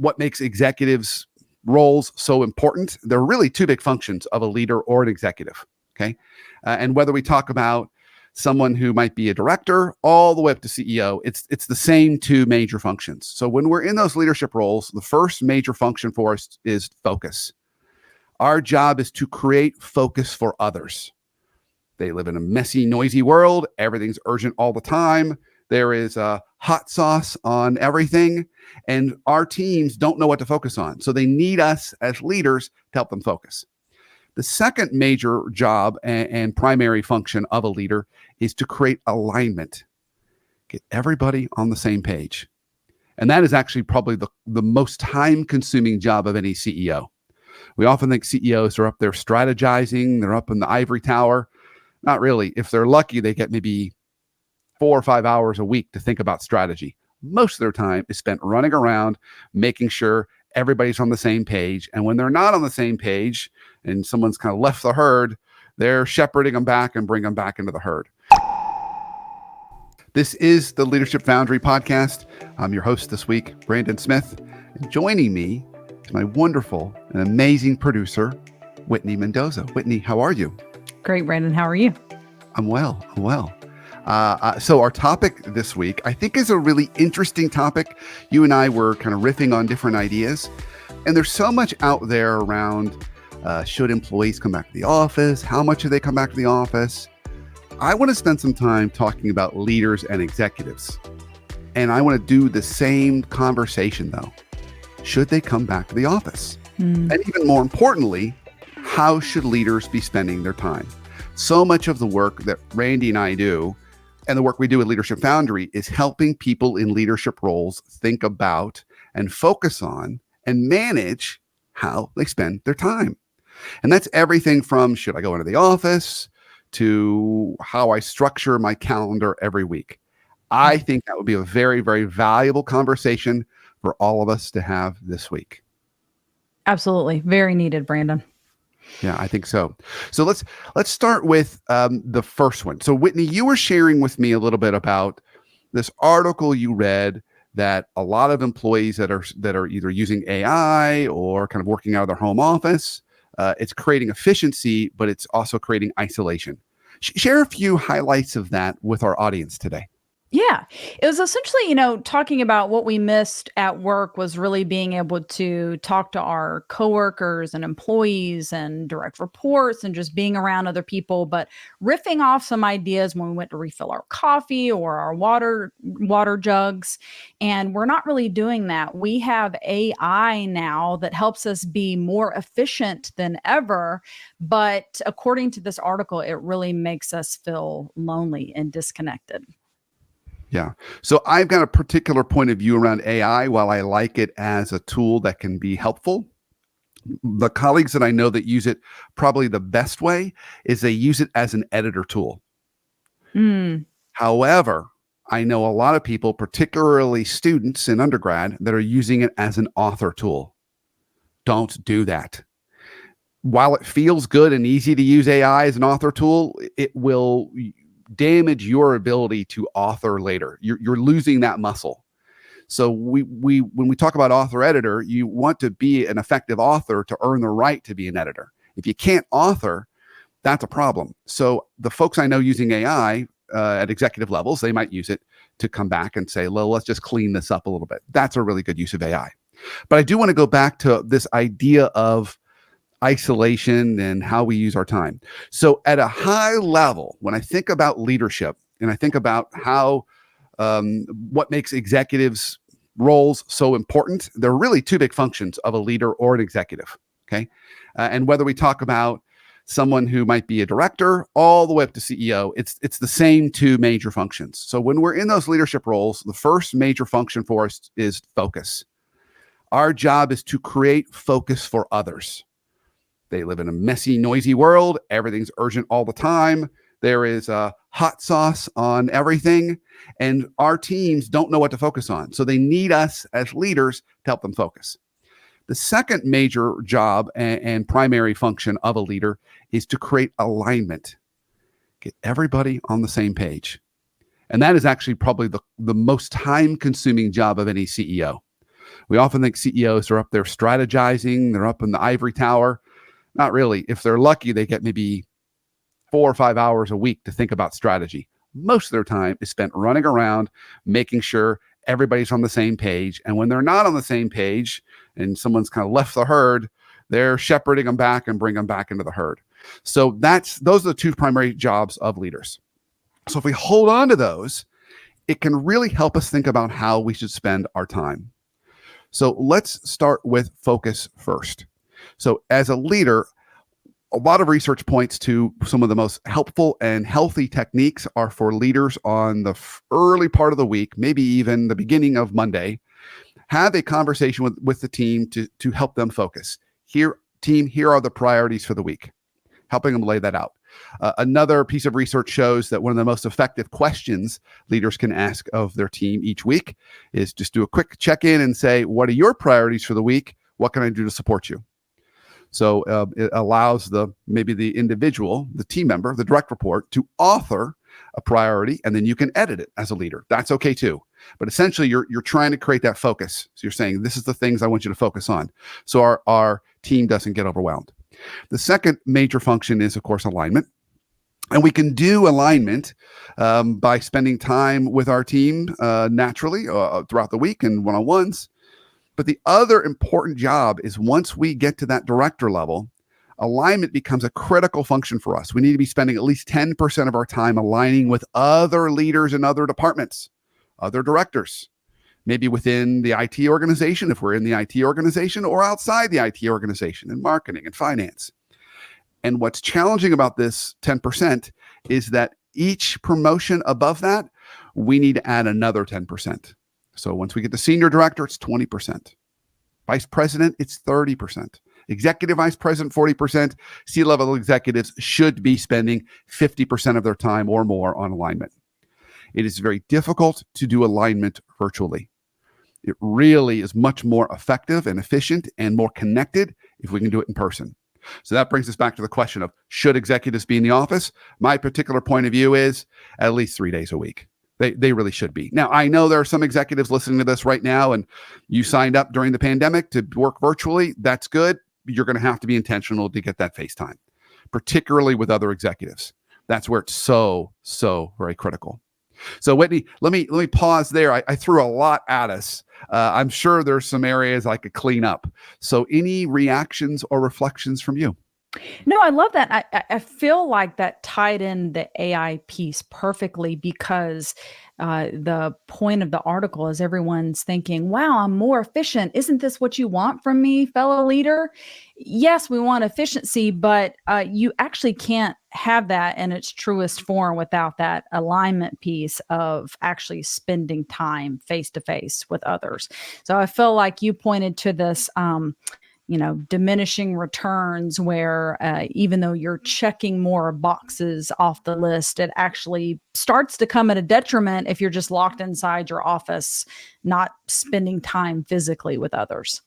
what makes executives roles so important. There are really two big functions of a leader or an executive. Okay. And whether we talk about someone who might be a director all the way up to CEO, it's the same two major functions. So when we're in those leadership roles, the first major function for us is focus. Our job is to create focus for others. They live in a messy, noisy world. Everything's urgent all the time. There is a hot sauce on everything, and our teams don't know what to focus on. So they need us as leaders to help them focus. The second major job and primary function of a leader is to create alignment, get everybody on the same page. And that is actually probably the most time-consuming job of any CEO. We often think CEOs are up there strategizing, they're up in the ivory tower. Not really. If they're lucky, they get maybe 4 or 5 hours a week to think about strategy. Most of their time is spent running around, making sure everybody's on the same page. And when they're not on the same page and someone's kind of left the herd, they're shepherding them back and bring them back into the herd. This is the Leadership Foundry podcast. I'm your host this week, Brandon Smith. And joining me is my wonderful and amazing producer, Whitney Mendoza. Whitney, how are you? Great, Brandon. How are you? I'm well. So our topic this week, I think, is a really interesting topic. You and I were kind of riffing on different ideas, and there's so much out there around should employees come back to the office? How much should they come back to the office? I want to spend some time talking about leaders and executives, and I want to do the same conversation, though. Should they come back to the office? And even more importantly, how should leaders be spending their time? So much of the work that Randy and I do, and the work we do at Leadership Foundry, is helping people in leadership roles think about and focus on and manage how they spend their time. And that's everything from should I go into the office to how I structure my calendar every week. I think that would be a very, very valuable conversation for all of us to have this week. Absolutely. Very needed, Brandon. Yeah, I think so. So let's start with the first one. So Whitney, you were sharing with me a little bit about this article you read that a lot of employees that are either using AI or kind of working out of their home office, it's creating efficiency, but it's also creating isolation. Share a few highlights of that with our audience today. Yeah, it was essentially, talking about what we missed at work was really being able to talk to our coworkers and employees and direct reports and just being around other people, but riffing off some ideas when we went to refill our coffee or our water jugs. And we're not really doing that. We have AI now that helps us be more efficient than ever. But according to this article, it really makes us feel lonely and disconnected. Yeah. So I've got a particular point of view around AI. While I like it as a tool that can be helpful, the colleagues that I know that use it probably the best way is they use it as an editor tool. However, I know a lot of people, particularly students in undergrad, that are using it as an author tool. Don't do that. While it feels good and easy to use AI as an author tool, it will damage your ability to author later. You're losing that muscle. So when we talk about author editor, you want to be an effective author to earn the right to be an editor. If you can't author, that's a problem. So the folks I know using AI at executive levels, they might use it to come back and say, well, let's just clean this up a little bit. That's a really good use of AI. But I do want to go back to this idea of isolation and how we use our time. So at a high level, when I think about leadership and I think about how what makes executives roles so important, there are really two big functions of a leader or an executive. Okay. And whether we talk about someone who might be a director all the way up to CEO, it's the same two major functions. So when we're in those leadership roles, the first major function for us is focus. Our job is to create focus for others. They live in a messy, noisy world. Everything's urgent all the time. There is a hot sauce on everything, and our teams don't know what to focus on. So they need us as leaders to help them focus. The second major job and primary function of a leader is to create alignment, get everybody on the same page. And that is actually probably the most time-consuming job of any CEO. We often think CEOs are up there strategizing, they're up in the ivory tower. Not really. If they're lucky, they get maybe 4 or 5 hours a week to think about strategy. Most of their time is spent running around, making sure everybody's on the same page. And when they're not on the same page and someone's kind of left the herd, they're shepherding them back and bring them back into the herd. So those are the two primary jobs of leaders. So if we hold on to those, it can really help us think about how we should spend our time. So let's start with focus first. So as a leader, a lot of research points to some of the most helpful and healthy techniques are for leaders on the early part of the week, maybe even the beginning of Monday. Have a conversation with the team to help them focus. Here are the priorities for the week, helping them lay that out. Another piece of research shows that one of the most effective questions leaders can ask of their team each week is just do a quick check-in and say, what are your priorities for the week? What can I do to support you? So it allows maybe the individual, the team member, the direct report to author a priority, and then you can edit it as a leader. That's okay too. But essentially, you're trying to create that focus. So you're saying, this is the things I want you to focus on. So our team doesn't get overwhelmed. The second major function is, of course, alignment. And we can do alignment by spending time with our team naturally throughout the week and one-on-ones. But the other important job is once we get to that director level, alignment becomes a critical function for us. We need to be spending at least 10% of our time aligning with other leaders in other departments, other directors, maybe within the IT organization, if we're in the IT organization, or outside the IT organization in marketing and finance. And what's challenging about this 10% is that each promotion above that, we need to add another 10%. So once we get to senior director, it's 20%. Vice president, it's 30%. Executive vice president, 40%. C-level executives should be spending 50% of their time or more on alignment. It is very difficult to do alignment virtually. It really is much more effective and efficient and more connected if we can do it in person. So that brings us back to the question of, should executives be in the office? My particular point of view is at least 3 days a week. They really should be. Now, I know there are some executives listening to this right now, and you signed up during the pandemic to work virtually. That's good. You're going to have to be intentional to get that face time, particularly with other executives. That's where it's so very critical. So Whitney, let me pause there. I threw a lot at us. I'm sure there's some areas I could clean up. So any reactions or reflections from you? No, I love that. I feel like that tied in the AI piece perfectly because the point of the article is everyone's thinking, wow, I'm more efficient. Isn't this what you want from me, fellow leader? Yes, we want efficiency, but you actually can't have that in its truest form without that alignment piece of actually spending time face to face with others. So I feel like you pointed to this diminishing returns where even though you're checking more boxes off the list, it actually starts to come at a detriment if you're just locked inside your office, not spending time physically with others.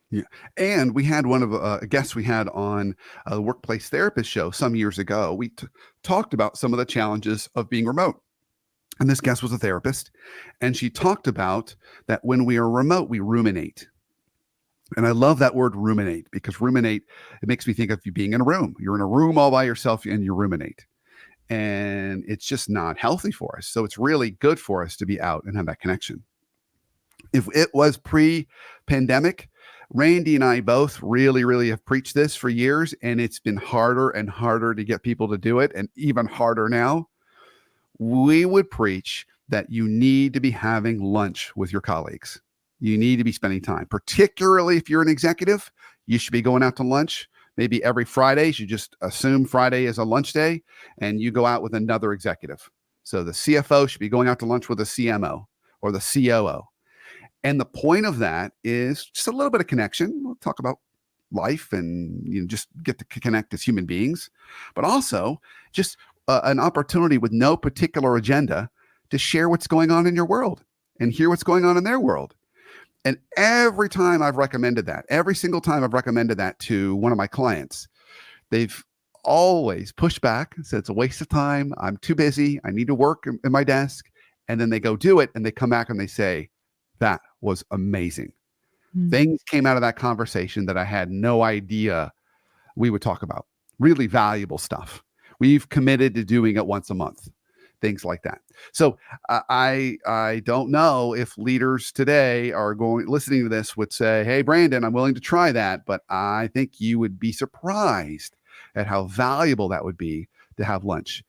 Yeah. And we had one of a guest we had on the Workplace Therapist show some years ago. We talked about some of the challenges of being remote. And this guest was a therapist. And she talked about that when we are remote, we ruminate. And I love that word ruminate, because ruminate, it makes me think of you being in a room. You're in a room all by yourself and you ruminate. And it's just not healthy for us. So it's really good for us to be out and have that connection. If it was pre-pandemic, Randy and I both really have preached this for years, and it's been harder and harder to get people to do it, and even harder now. We would preach that you need to be having lunch with your colleagues. You need to be spending time, particularly if you're an executive. You should be going out to lunch. Maybe every Friday, you just assume Friday is a lunch day, and you go out with another executive. So the CFO should be going out to lunch with the CMO or the COO. And the point of that is just a little bit of connection. We'll talk about life and just get to connect as human beings, but also just an opportunity with no particular agenda to share what's going on in your world and hear what's going on in their world. And every time I've recommended that, every single time I've recommended that to one of my clients, they've always pushed back and said, it's a waste of time. I'm too busy. I need to work in my desk. And then they go do it and they come back and they say, that was amazing. Things came out of that conversation that I had no idea we would talk about. Really valuable stuff. We've committed to doing it once a month, things like that. So I don't know if leaders today are listening to this would say, hey, Brandon, I'm willing to try that. But I think you would be surprised at how valuable that would be to have lunch.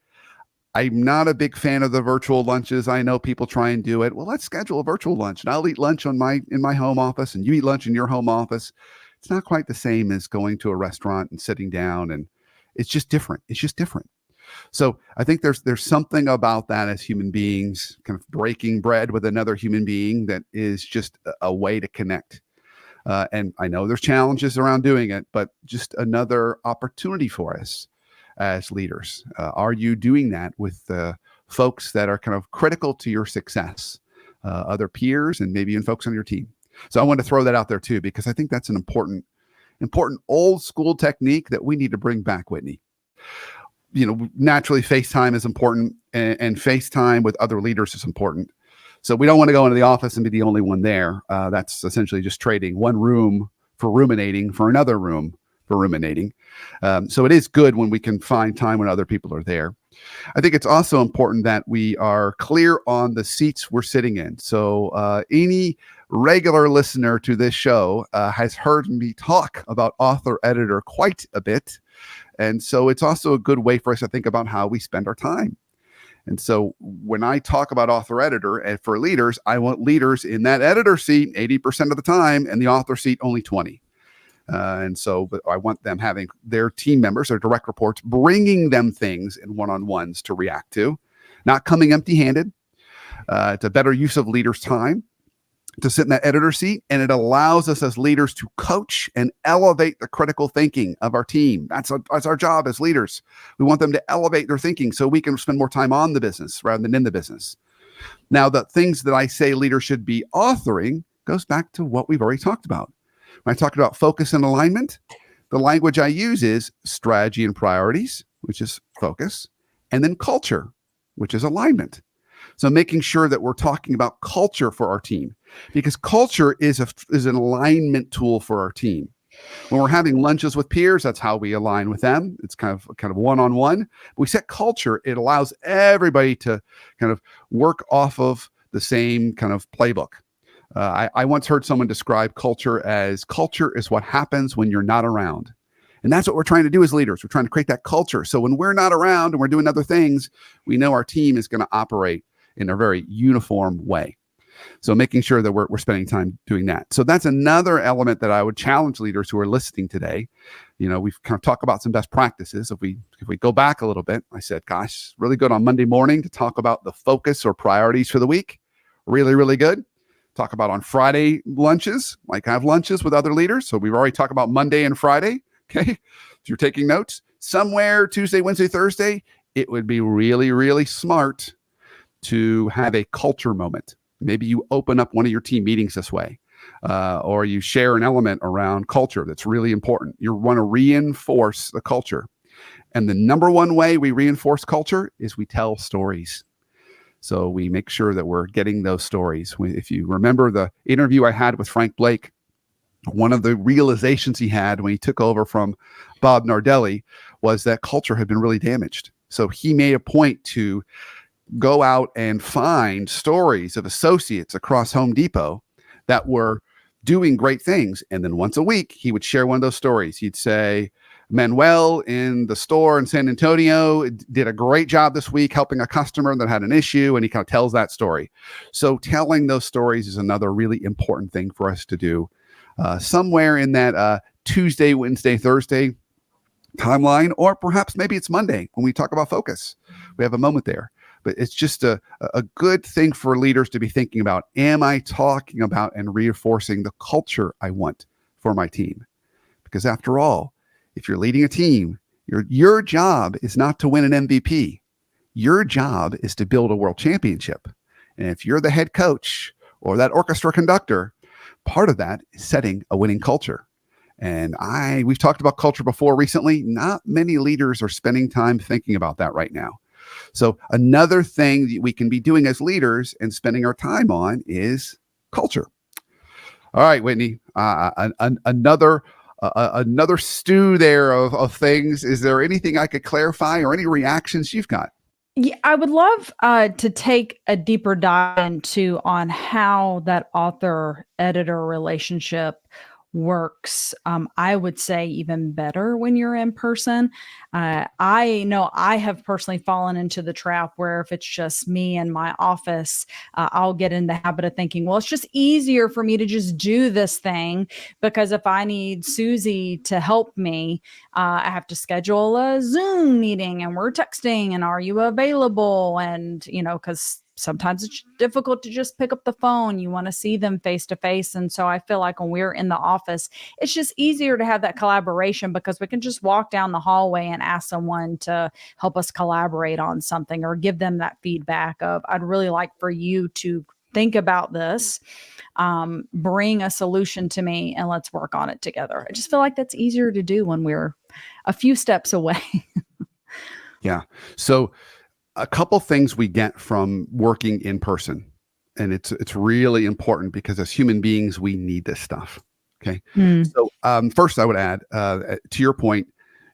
I'm not a big fan of the virtual lunches. I know people try and do it. Well, let's schedule a virtual lunch and I'll eat lunch in my home office and you eat lunch in your home office. It's not quite the same as going to a restaurant and sitting down, and it's just different. It's just different. So I think there's something about that as human beings, kind of breaking bread with another human being, that is just a way to connect. And I know there's challenges around doing it, but just another opportunity for us as leaders. Are you doing that with folks that are kind of critical to your success, other peers, and maybe even folks on your team? So I want to throw that out there too, because I think that's an important old school technique that we need to bring back, Whitney. Naturally FaceTime is important, and FaceTime with other leaders is important. So we don't want to go into the office and be the only one there. That's essentially just trading one room for ruminating for another room for ruminating. So it is good when we can find time when other people are there. I think it's also important that we are clear on the seats we're sitting in. So any regular listener to this show has heard me talk about author editor quite a bit. And so it's also a good way for us to think about how we spend our time. And so when I talk about author editor, and for leaders, I want leaders in that editor seat 80% of the time and the author seat only 20. But I want them having their team members, their direct reports, bringing them things in one-on-ones to react to, not coming empty-handed. It's a better use of leaders' time to sit in that editor seat, and it allows us as leaders to coach and elevate the critical thinking of our team. That's our job as leaders. We want them to elevate their thinking so we can spend more time on the business rather than in the business. Now, the things that I say leaders should be authoring goes back to what we've already talked about. When I talked about focus and alignment, the language I use is strategy and priorities, which is focus, and then culture, which is alignment. So making sure that we're talking about culture for our team, because culture is an alignment tool for our team. When we're having lunches with peers, that's how we align with them. It's kind of one-on-one. We set culture. It allows everybody to kind of work off of the same kind of playbook. I once heard someone describe culture as culture is what happens when you're not around. And that's what we're trying to do as leaders. We're trying to create that culture. So when we're not around and we're doing other things, we know our team is going to operate in a very uniform way. So making sure that we're spending time doing that. So that's another element that I would challenge leaders who are listening today. We've kind of talked about some best practices. If we go back a little bit, I said, gosh, really good on Monday morning to talk about the focus or priorities for the week. Really, really good. Talk about on Friday lunches, like have lunches with other leaders. So we've already talked about Monday and Friday. Okay. If you're taking notes, somewhere Tuesday, Wednesday, Thursday, it would be really, really smart to have a culture moment. Maybe you open up one of your team meetings this way, or you share an element around culture that's really important. You want to reinforce the culture. And the number one way we reinforce culture is we tell stories. So we make sure that we're getting those stories. If you remember the interview I had with Frank Blake, one of the realizations he had when he took over from Bob Nardelli was that culture had been really damaged. So he made a point to go out and find stories of associates across Home Depot that were doing great things. And then once a week, he would share one of those stories. He'd say, Manuel in the store in San Antonio did a great job this week helping a customer that had an issue. And he kind of tells that story. So telling those stories is another really important thing for us to do. Somewhere in that Tuesday, Wednesday, Thursday timeline, or perhaps maybe it's Monday when we talk about focus. We have a moment there. But it's just a good thing for leaders to be thinking about. Am I talking about and reinforcing the culture I want for my team? Because after all, if you're leading a team, your job is not to win an MVP. Your job is to build a world championship. And if you're the head coach or that orchestra conductor, part of that is setting a winning culture. And we've talked about culture before recently. Not many leaders are spending time thinking about that right now. So another thing that we can be doing as leaders and spending our time on is culture. All right, Whitney. Another stew there of things. Is there anything I could clarify or any reactions you've got? Yeah, I would love to take a deeper dive into on how that author editor relationship works. I would say even better when you're in person. I know I have personally fallen into the trap where if it's just me in my office, I'll get in the habit of thinking, well, it's just easier for me to just do this thing because if I need Susie to help me, I have to schedule a Zoom meeting and we're texting and are you available? And, because sometimes it's difficult to just pick up the phone. You want to see them face to face. And so I feel like when we're in the office, it's just easier to have that collaboration because we can just walk down the hallway and ask someone to help us collaborate on something or give them that feedback of, I'd really like for you to think about this, bring a solution to me, and let's work on it together. I just feel like that's easier to do when we're a few steps away. Yeah. So a couple things we get from working in person, and it's really important because as human beings, we need this stuff. Okay. Mm. So first, I would add to your point,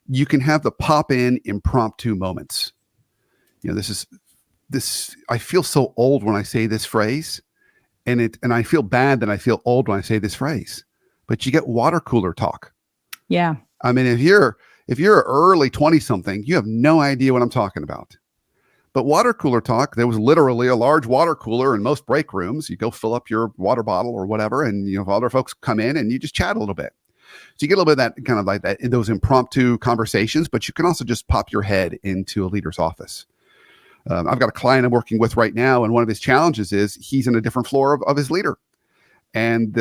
you can have the pop in impromptu moments. This. I feel so old when I say this phrase, and I feel bad that I feel old when I say this phrase. But you get water cooler talk. Yeah. I mean, if you're early 20 something, you have no idea what I'm talking about. But water cooler talk, there was literally a large water cooler in most break rooms. You go fill up your water bottle or whatever, and other folks come in and you just chat a little bit. So you get a little bit of that kind of like that in those impromptu conversations, but you can also just pop your head into a leader's office. I've got a client I'm working with right now, and one of his challenges is he's in a different floor of his leader. And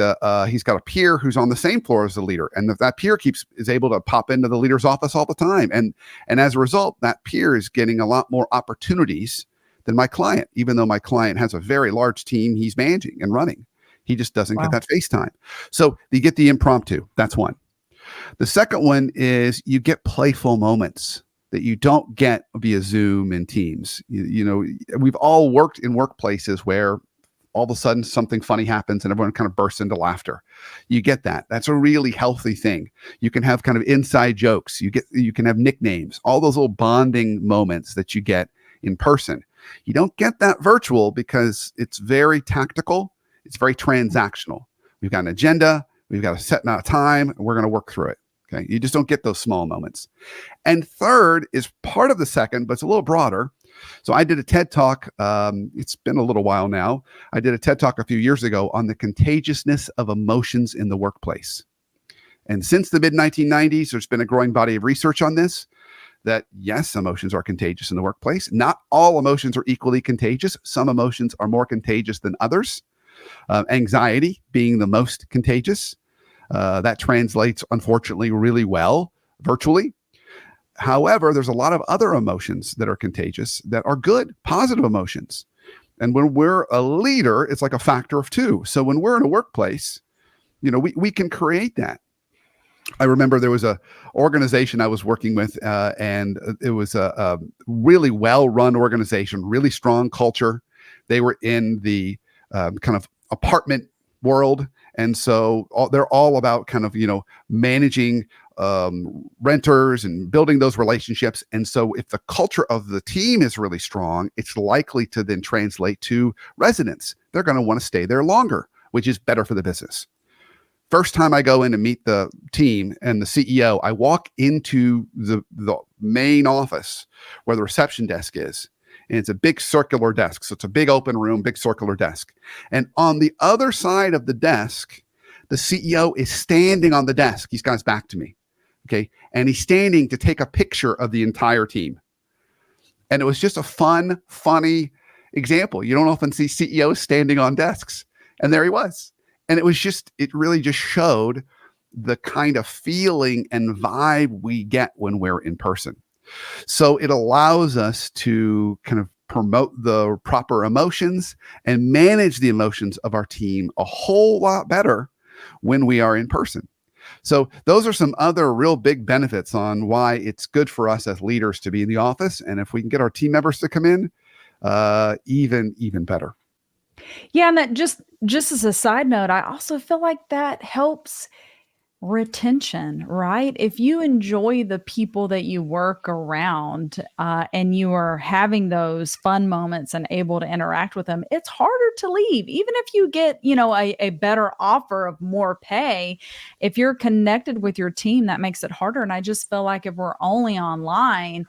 he's got a peer who's on the same floor as the leader, and that peer is able to pop into the leader's office all the time, and as a result, that peer is getting a lot more opportunities than my client, even though my client has a very large team he's managing and running. He just doesn't get that face time. So you get the impromptu. That's one. The second one is you get playful moments that you don't get via Zoom and Teams. We've all worked in workplaces where all of a sudden something funny happens and everyone kind of bursts into laughter. You get that. That's a really healthy thing. You can have kind of inside jokes. You can have nicknames, all those little bonding moments that you get in person. You don't get that virtual because it's very tactical. It's very transactional. We've got an agenda. We've got a set amount of time, and we're going to work through it. Okay. You just don't get those small moments. And third is part of the second, but it's a little broader. So I did a TED Talk. It's been a little while now. I did a TED Talk a few years ago on the contagiousness of emotions in the workplace. And since the mid-1990s, there's been a growing body of research on this, that yes, emotions are contagious in the workplace. Not all emotions are equally contagious. Some emotions are more contagious than others. Anxiety being the most contagious. That translates, unfortunately, really well virtually. However, there's a lot of other emotions that are contagious that are good, positive emotions. And when we're a leader, it's like a factor of two. So when we're in a workplace, we can create that. I remember there was a organization I was working with, and it was a really well-run organization, really strong culture. They were in the kind of apartment world. And so they're all about kind of, managing renters and building those relationships. And so if the culture of the team is really strong, it's likely to then translate to residents. They're going to want to stay there longer, which is better for the business. First time I go in to meet the team and the CEO, I walk into the main office where the reception desk is. And it's a big circular desk. So it's a big open room, big circular desk. And on the other side of the desk, the CEO is standing on the desk. He's got his back to me. Okay. And he's standing to take a picture of the entire team. And it was just a fun, funny example. You don't often see CEOs standing on desks. And there he was. And it really just showed the kind of feeling and vibe we get when we're in person. So it allows us to kind of promote the proper emotions and manage the emotions of our team a whole lot better when we are in person. So those are some other real big benefits on why it's good for us as leaders to be in the office. And if we can get our team members to come in, even better. Yeah, and that just as a side note, I also feel like that helps retention, right? If you enjoy the people that you work around, and you are having those fun moments and able to interact with them, it's harder to leave. Even if you get, a better offer of more pay, if you're connected with your team, that makes it harder. And I just feel like if we're only online,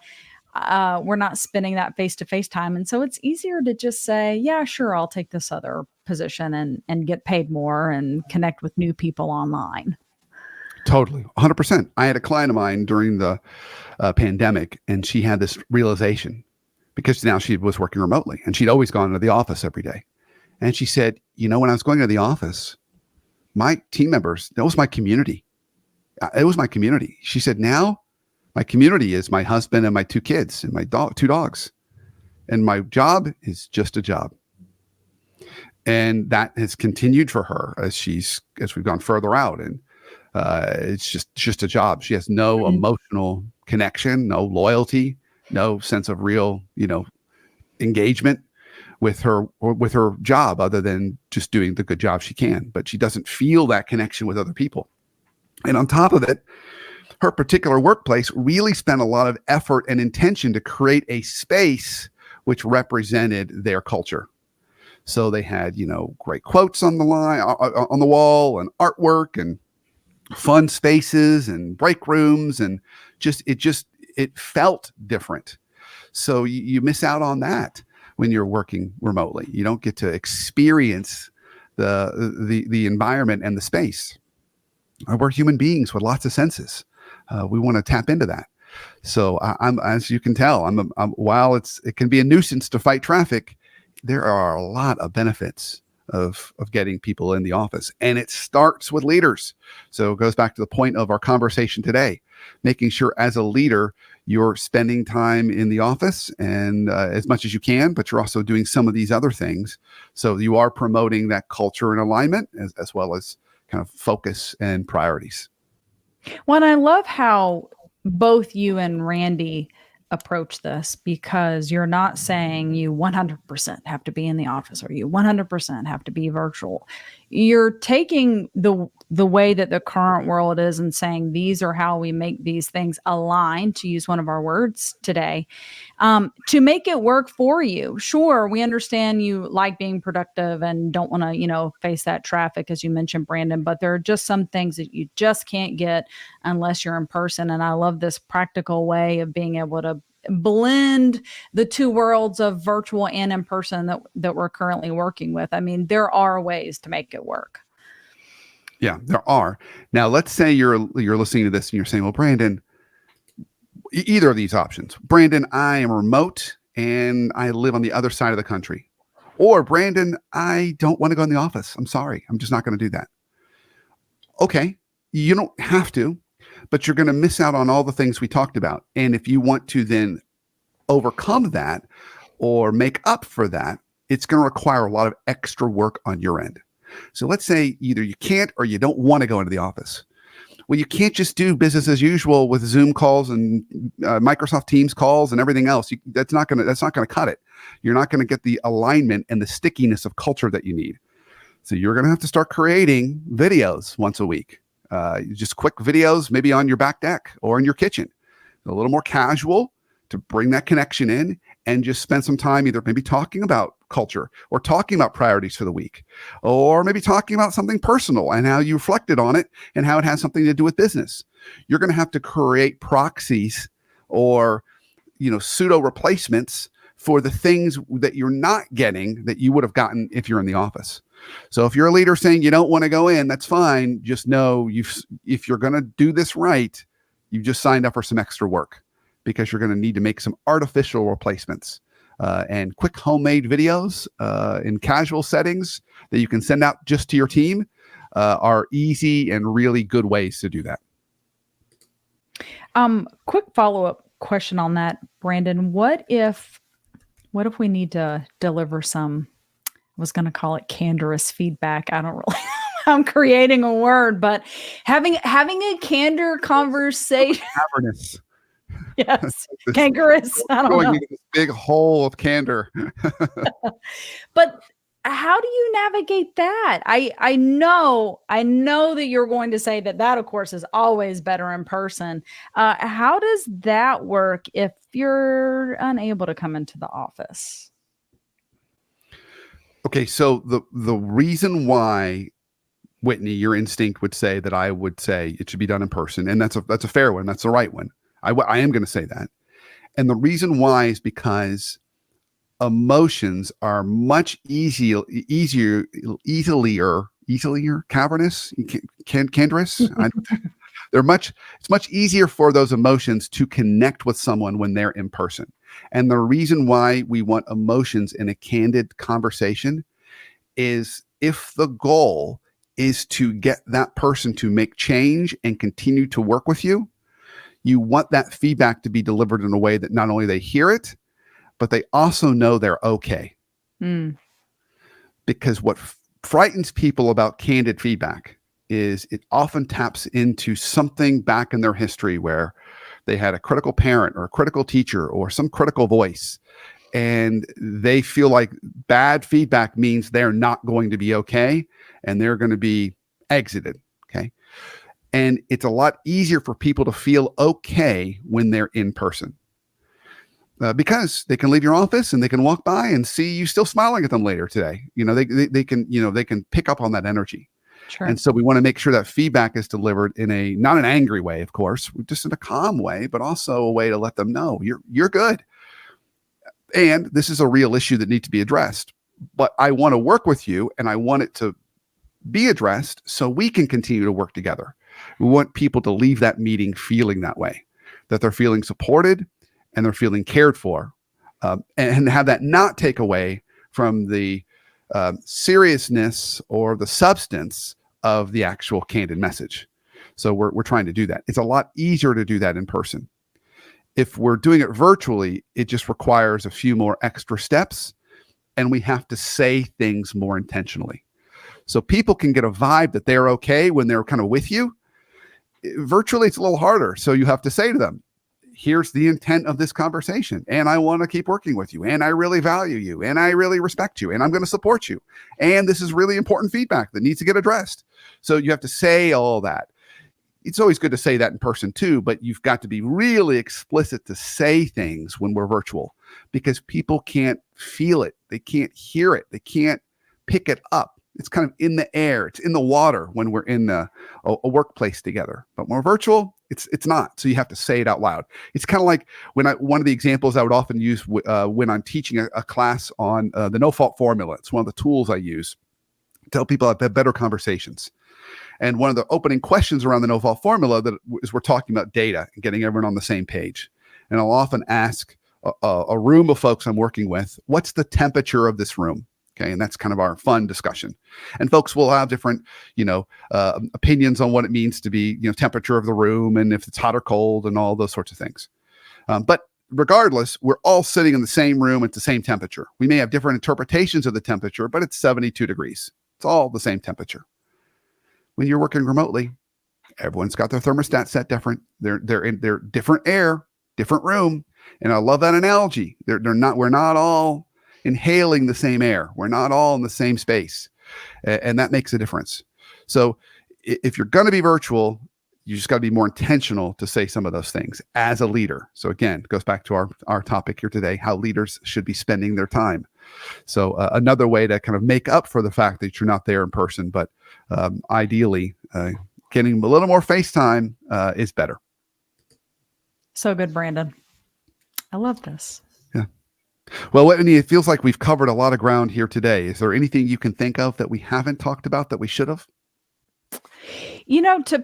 we're not spending that face to face time. And so it's easier to just say, yeah, sure, I'll take this other position and get paid more and connect with new people online. Totally, 100%. I had a client of mine during the pandemic, and she had this realization because now she was working remotely and she'd always gone to the office every day. And she said, when I was going to the office, my team members, that was my community. It was my community. She said, now my community is my husband and my two kids and my two dogs. And my job is just a job. And that has continued for her as we've gone further out. And it's just a job. She has no emotional connection, no loyalty, no sense of real, engagement with her job, other than just doing the good job she can. But she doesn't feel that connection with other people. And on top of it, her particular workplace really spent a lot of effort and intention to create a space which represented their culture. So they had, great quotes on the line, on the wall, and artwork, and fun spaces, and break rooms, and it felt different. So you miss out on that when you're working remotely. You don't get to experience the environment and the space. We're human beings with lots of senses. We want to tap into that. So I'm, as you can tell, while it can be a nuisance to fight traffic, there are a lot of benefits of getting people in the office, and it starts with leaders. So it goes back to the point of our conversation today, making sure as a leader you're spending time in the office and as much as you can, but you're also doing some of these other things. So you are promoting that culture and alignment as well as kind of focus and priorities. Well, and I love how both you and Randy approach this, because you're not saying you 100% have to be in the office or you 100% have to be virtual. You're taking the way that the current world is and saying these are how we make these things align, to use one of our words today, to make it work for you. Sure, we understand you like being productive and don't want to, face that traffic, as you mentioned, Brandon, but there are just some things that you just can't get unless you're in person. And I love this practical way of being able to blend the two worlds of virtual and in person that we're currently working with. I mean, there are ways to make it work. Yeah, there are. Now, let's say you're listening to this and you're saying, well, Brandon, either of these options. Brandon, I am remote and I live on the other side of the country. Or Brandon, I don't want to go in the office. I'm sorry. I'm just not going to do that. Okay. You don't have to, but you're going to miss out on all the things we talked about. And if you want to then overcome that or make up for that, it's going to require a lot of extra work on your end. So let's say either you can't or you don't want to go into the office. Well, you can't just do business as usual with Zoom calls and Microsoft Teams calls and everything else. That's not going to cut it. You're not going to get the alignment and the stickiness of culture that you need. So you're going to have to start creating videos once a week. Just quick videos, maybe on your back deck or in your kitchen, a little more casual to bring that connection in, and just spend some time either maybe talking about culture or talking about priorities for the week, or maybe talking about something personal and how you reflected on it and how it has something to do with business. You're going to have to create proxies or, pseudo replacements for the things that you're not getting that you would have gotten if you're in the office. So if you're a leader saying you don't want to go in, that's fine. Just know if you're going to do this right, you've just signed up for some extra work, because you're going to need to make some artificial replacements and quick homemade videos in casual settings that you can send out just to your team are easy and really good ways to do that. Quick follow-up question on that, Brandon. What if we need to deliver some, I was going to call it candorous feedback. I don't really I'm creating a word, but having a candor conversation. Cavernous. Yes, kangaroos. I don't know. Going into this big hole of candor. But how do you navigate that? I know that you're going to say that of course is always better in person. How does that work if you're unable to come into the office? Okay, so the reason why, Whitney, your instinct would say that I would say it should be done in person, and that's a fair one. That's the right one. I am going to say that, and the reason why is because emotions are much easier cavernous, candrous. It's much easier for those emotions to connect with someone when they're in person. And the reason why we want emotions in a candid conversation is if the goal is to get that person to make change and continue to work with you, you want that feedback to be delivered in a way that not only they hear it, but they also know they're okay. Mm. Because what frightens people about candid feedback is it often taps into something back in their history where they had a critical parent or a critical teacher or some critical voice, and they feel like bad feedback means they're not going to be okay and they're going to be exited. Okay. And it's a lot easier for people to feel okay when they're in person. Because they can leave your office and they can walk by and see you still smiling at them later today. They can pick up on that energy. Sure. And so we want to make sure that feedback is delivered in a, not an angry way, of course, just in a calm way, but also a way to let them know you're good. And this is a real issue that needs to be addressed. But I want to work with you and I want it to be addressed so we can continue to work together. We want people to leave that meeting feeling that way, that they're feeling supported and they're feeling cared for, and have that not take away from the seriousness or the substance of the actual candid message. So we're trying to do that. It's a lot easier to do that in person. If we're doing it virtually, it just requires a few more extra steps, and we have to say things more intentionally. So people can get a vibe that they're okay when they're kind of with you. Virtually, it's a little harder. So you have to say to them, here's the intent of this conversation, and I want to keep working with you, and I really value you, and I really respect you, and I'm going to support you. And this is really important feedback that needs to get addressed. So you have to say all that. It's always good to say that in person too, but you've got to be really explicit to say things when we're virtual, because people can't feel it. They can't hear it. They can't pick it up. It's kind of in the air. It's in the water when we're in a workplace together. But when we're virtual, it's not. So you have to say it out loud. It's kind of like one of the examples I would often use when I'm teaching a class on the no-fault formula. It's one of the tools I use to tell people how to have better conversations. And one of the opening questions around the no-fault formula is we're talking about data and getting everyone on the same page. And I'll often ask a room of folks I'm working with, what's the temperature of this room? Okay, and that's kind of our fun discussion. And folks will have different, opinions on what it means to be, temperature of the room and if it's hot or cold and all those sorts of things. But regardless, we're all sitting in the same room at the same temperature. We may have different interpretations of the temperature, but it's 72 degrees. It's all the same temperature. When you're working remotely, everyone's got their thermostat set different. They're in their different air, different room. And I love that analogy. We're not all inhaling the same air. We're not all in the same space. And that makes a difference. So if you're going to be virtual, you just got to be more intentional to say some of those things as a leader. So again, it goes back to our topic here today, how leaders should be spending their time. So another way to kind of make up for the fact that you're not there in person, but ideally getting a little more face time is better. So good, Brandon. I love this. Yeah. Well, Whitney, it feels like we've covered a lot of ground here today. Is there anything you can think of that we haven't talked about that we should have? To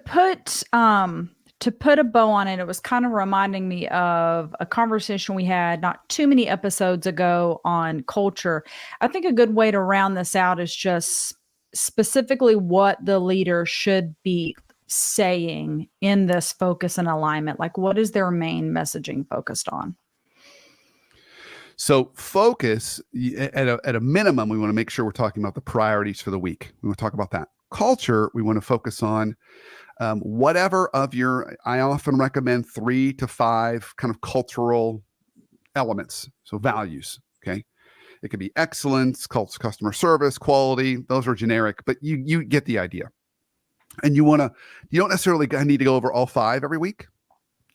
put a bow on it, it was kind of reminding me of a conversation we had not too many episodes ago on culture. I think a good way to round this out is just specifically what the leader should be saying in this focus and alignment. Like, what is their main messaging focused on? So focus, at a minimum, we want to make sure we're talking about the priorities for the week. We want to talk about that. Culture, we want to focus on whatever of I often recommend 3 to 5 kind of cultural elements. So values. Okay. It could be excellence, customer service, quality. Those are generic, but you get the idea. And you don't necessarily need to go over all 5 every week,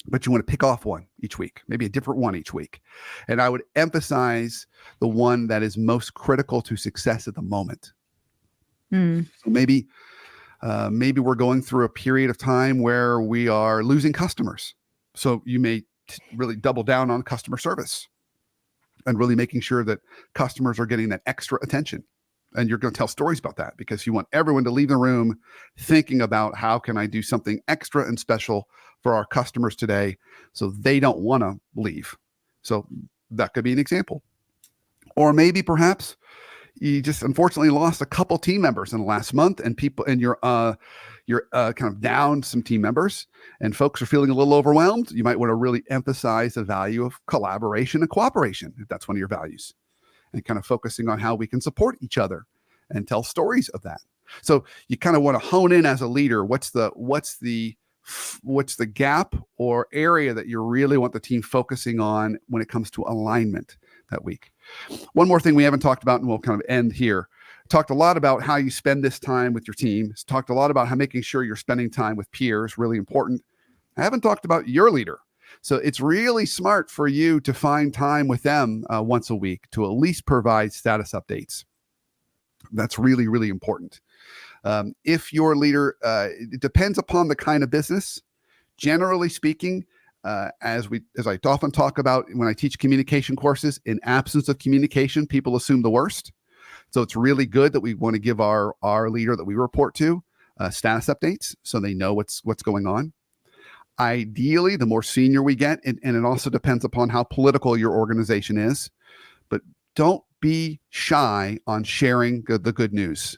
but you want to pick off one each week, maybe a different one each week. And I would emphasize the one that is most critical to success at the moment. So maybe we're going through a period of time where we are losing customers. So you may really double down on customer service and really making sure that customers are getting that extra attention. And you're going to tell stories about that because you want everyone to leave the room thinking about how can I do something extra and special for our customers today so they don't want to leave. So that could be an example. Or maybe perhaps you just unfortunately lost a couple team members in the last month, and you're kind of down some team members, and folks are feeling a little overwhelmed. You might want to really emphasize the value of collaboration and cooperation, if that's one of your values, and kind of focusing on how we can support each other and tell stories of that. So you kind of want to hone in as a leader. What's the gap or area that you really want the team focusing on when it comes to alignment that week? One more thing we haven't talked about, and we'll kind of end here. Talked a lot about how you spend this time with your team. Talked a lot about how making sure you're spending time with peers, really important. I haven't talked about your leader. So it's really smart for you to find time with them once a week to at least provide status updates. That's really, really important. If your leader, it depends upon the kind of business. Generally speaking, as I often talk about when I teach communication courses, in absence of communication, people assume the worst. So it's really good that we want to give our leader that we report to status updates so they know what's going on. Ideally, the more senior we get, and it also depends upon how political your organization is, but don't be shy on sharing the good news.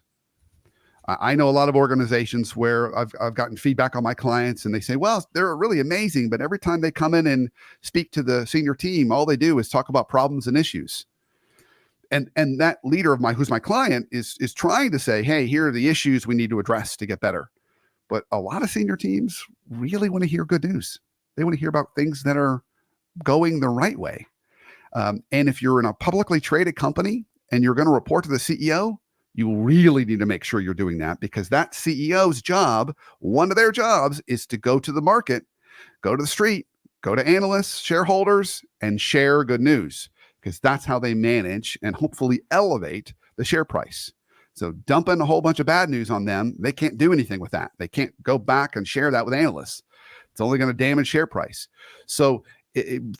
I know a lot of organizations where I've gotten feedback on my clients, and they say, well, they're really amazing, but every time they come in and speak to the senior team, all they do is talk about problems and issues. And that leader of who's my client is trying to say, hey, here are the issues we need to address to get better. But a lot of senior teams really want to hear good news. They want to hear about things that are going the right way. And if you're in a publicly traded company and you're going to report to the CEO, you really need to make sure you're doing that, because that CEO's job, one of their jobs, is to go to the market, go to the street, go to analysts, shareholders, and share good news, because that's how they manage and hopefully elevate the share price. So dumping a whole bunch of bad news on them, they can't do anything with that. They can't go back and share that with analysts. It's only going to damage share price. So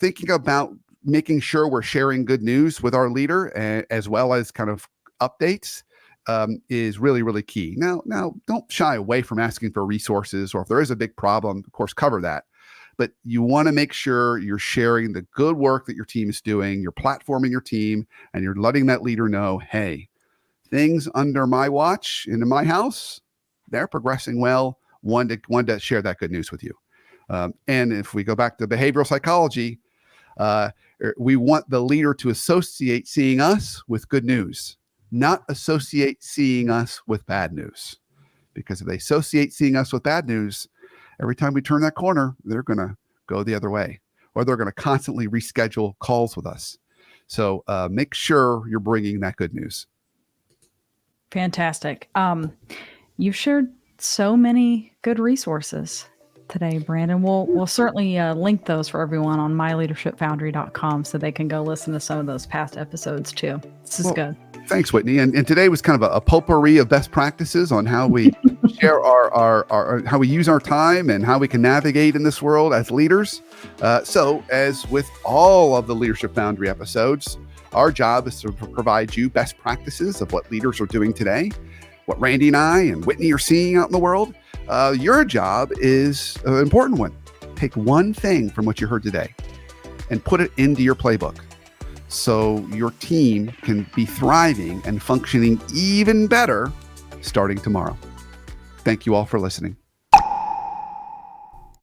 thinking about making sure we're sharing good news with our leader, as well as kind of updates, is really, really key. Now, don't shy away from asking for resources, or if there is a big problem, of course, cover that. But you want to make sure you're sharing the good work that your team is doing, you're platforming your team, and you're letting that leader know, hey, things under my watch and in my house, they're progressing well. One to share that good news with you. And if we go back to behavioral psychology, we want the leader to associate seeing us with good news, not associate seeing us with bad news. Because if they associate seeing us with bad news, every time we turn that corner, they're going to go the other way, or they're going to constantly reschedule calls with us. So make sure you're bringing that good news. Fantastic. You've shared so many good resources today, Brandon. We'll certainly link those for everyone on myleadershipfoundry.com so they can go listen to some of those past episodes too. This is good. Thanks, Whitney. And today was kind of a potpourri of best practices on how we share our how we use our time and how we can navigate in this world as leaders. So as with all of the Leadership Foundry episodes, our job is to provide you best practices of what leaders are doing today, what Randy and I and Whitney are seeing out in the world. Your job is an important one. Take one thing from what you heard today and put it into your playbook so your team can be thriving and functioning even better starting tomorrow. Thank you all for listening.